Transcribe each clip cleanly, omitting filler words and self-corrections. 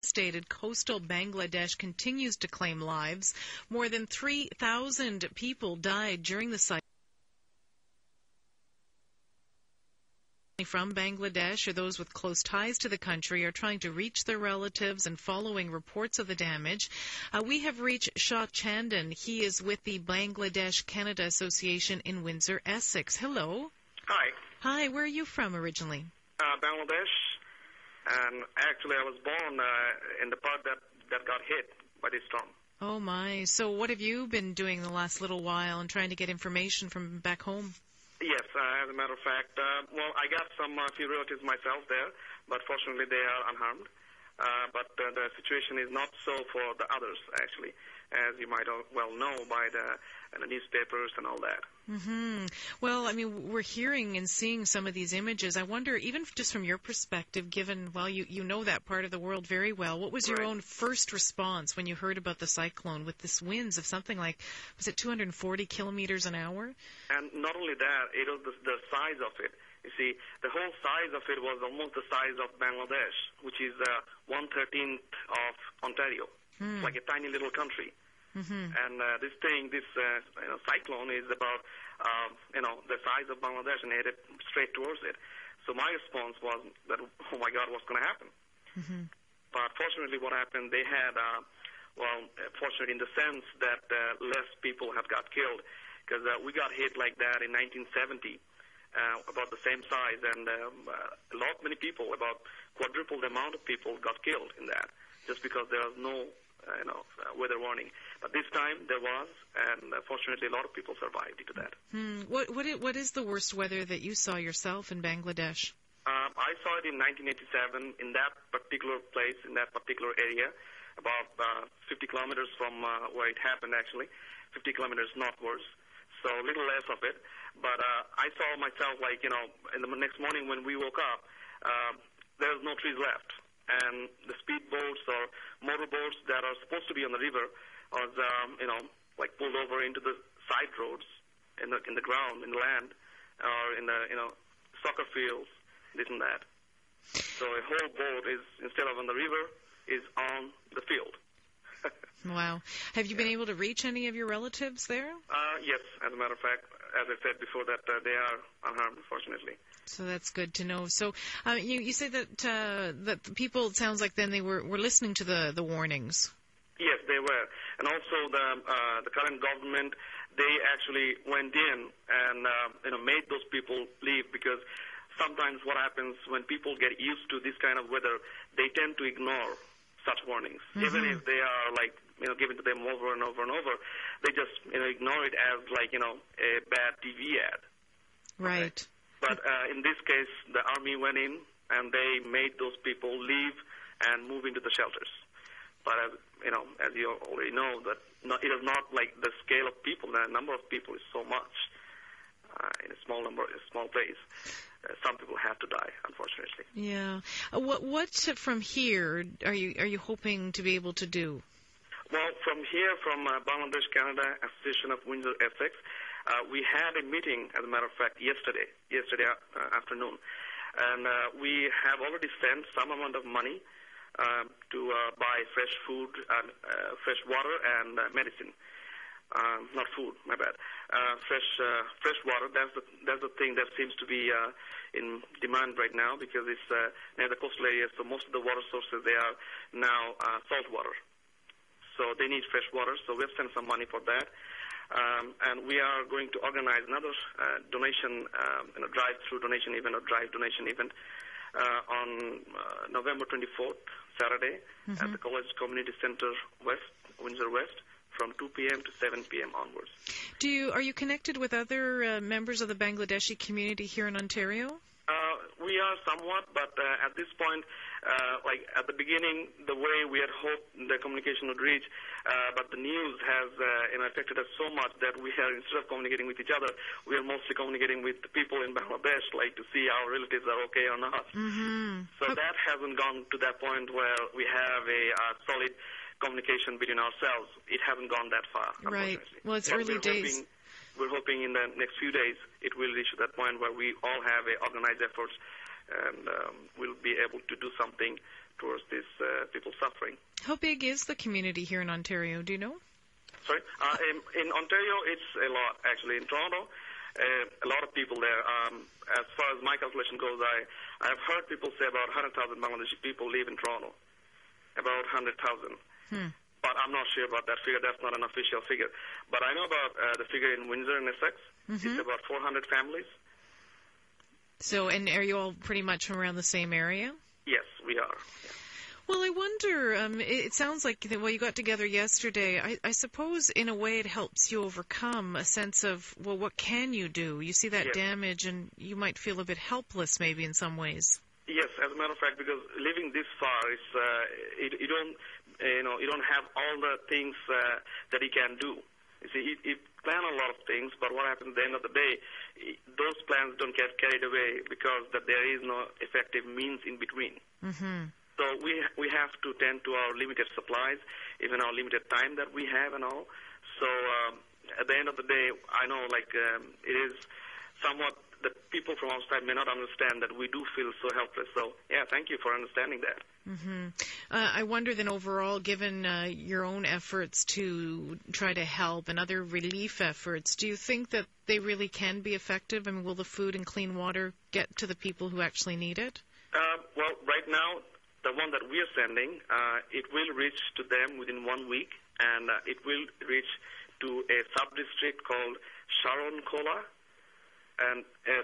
Devastated coastal Bangladesh continues to claim lives. More than 3,000 people died during the cyclone. From Bangladesh or those with close ties to the country are trying to reach their relatives and following reports of the damage. We have reached Shah Chandan. He is with the Bangladesh-Canada Association in Windsor, Essex. Hello. Hi. Hi, where are you from originally? Bangladesh. And actually, I was born in the part that got hit by this storm. Oh, my. So what have you been doing the last little while and trying to get information from back home? Yes, as a matter of fact, I got some few relatives myself there, but fortunately they are unharmed. But the situation is not so for the others, actually, as you might well know by the newspapers and all that. Mm-hmm. Well, I mean, we're hearing and seeing some of these images. I wonder, even just from your perspective, given, well, you know that part of the world very well, what was your own first response when you heard about the cyclone with this winds of something like, was it 240 kilometers an hour? And not only that, it was the size of it. You see, the whole size of it was almost the size of Bangladesh, which is 1/13 of Ontario, like a tiny little country. Mm-hmm. And this cyclone is about, the size of Bangladesh and headed straight towards it. So my response was that, oh my God, what's going to happen? Mm-hmm. But fortunately what happened, they had, fortunate in the sense that less people have got killed, because we got hit like that in 1970. About the same size, and many people, about quadruple the amount of people got killed in that, just because there was no, weather warning. But this time there was, and fortunately a lot of people survived due to that. What is the worst weather that you saw yourself in Bangladesh? I saw it in 1987 in that particular place, in that particular area, about 50 kilometers from where it happened, actually, 50 kilometers northwards. So a little less of it. But I saw myself, in the next morning when we woke up, there's no trees left. And the speedboats or motorboats that are supposed to be on the river was, pulled over into the side roads in the ground, in the land, or in the, soccer fields, this and that. So a whole boat is, instead of on the river, is on the field. Wow. Have you been able to reach any of your relatives there? Yes, as a matter of fact, as I said before, that they are unharmed, fortunately. So that's good to know. So you say that that the people, it sounds like then they were listening to the warnings. Yes, they were. And also the current government, they actually went in and made those people leave, because sometimes what happens when people get used to this kind of weather, they tend to ignore such warnings. Mm-hmm. Even if they are given to them over and over and over, they just ignore it as a bad TV ad. Right. Okay? But in this case, the army went in and they made those people leave and move into the shelters. But as you already know, that it is not like the scale of people. The number of people is so much in a small place. Some people have to die, unfortunately. Yeah. What from here are you hoping to be able to do? Well, from here, from Bangladesh-Canada Association of Windsor, Essex, we had a meeting, as a matter of fact, yesterday afternoon. And we have already sent some amount of money to buy fresh food, fresh water, and medicine. Not food, my bad. Fresh water. That's the thing that seems to be in demand right now, because it's near the coastal areas. So most of the water sources, they are now salt water. So they need fresh water. So we've sent some money for that, and we are going to organize another donation, drive-through donation event or drive donation event on November 24th, Saturday, at the College Community Center West, Windsor West, from 2 p.m. to 7 p.m. onwards. Are you connected with other members of the Bangladeshi community here in Ontario? We are somewhat, but at this point, at the beginning, the way we had hoped the communication would reach, but the news has affected us so much that we are, instead of communicating with each other, we are mostly communicating with the people in Bangladesh, to see our relatives are okay or not. Mm-hmm. So that hasn't gone to that point where we have a solid communication between ourselves. It hasn't gone that far, unfortunately. Right. Well, it's early days. We're hoping in the next few days it will reach to that point where we all have organized efforts, and we'll be able to do something towards these people suffering. How big is the community here in Ontario? Do you know? Sorry? In Ontario, it's a lot, actually. In Toronto, a lot of people there. As far as my calculation goes, I've heard people say about 100,000 Bangladeshi people live in Toronto. About 100,000. But I'm not sure about that figure. That's not an official figure. But I know about the figure in Windsor and Essex. It's about 400 families. So, and are you all pretty much around the same area? Yes, we are. Yeah. Well, I wonder, it sounds like, well, you got together yesterday. I suppose, in a way, it helps you overcome a sense of, well, what can you do? You see that damage, and you might feel a bit helpless, maybe, in some ways. Yes, as a matter of fact, because living this far, you don't have all the things that you can do. You see, you plan a lot of things, but what happens at the end of the day, those plans don't get carried away because that there is no effective means in between. So we have to tend to our limited supplies, even our limited time that we have and all. So at the end of the day, I know it is somewhat that people from outside may not understand that we do feel so helpless. So, yeah, thank you for understanding that. I wonder then overall, given your own efforts to try to help and other relief efforts, do you think that they really can be effective? I mean, will the food and clean water get to the people who actually need it? Well, right now, the one that we are sending, it will reach to them within 1 week, and it will reach to a sub-district called Sharon Kola, and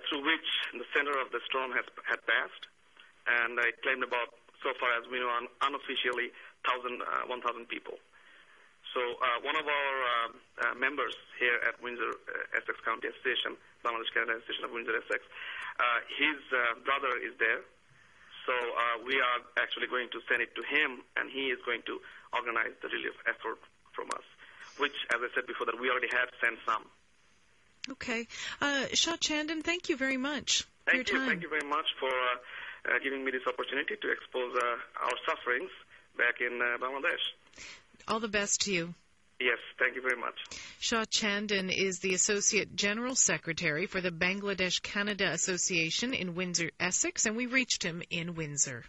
through which the center of the storm had passed, and it claimed about, so far as we know, unofficially 1,000 people. So one of our members here at Windsor Essex County Association, Bangladeshi-Canadians Association of Windsor Essex, his brother is there. So we are actually going to send it to him, and he is going to organize the relief effort from us, which, as I said before, that we already have sent some. Okay. Shah Chandan, thank you very much for your time. Thank you very much for giving me this opportunity to expose our sufferings back in Bangladesh. All the best to you. Yes, thank you very much. Shah Chandan is the Associate General Secretary for the Bangladesh-Canada Association in Windsor, Essex, and we reached him in Windsor.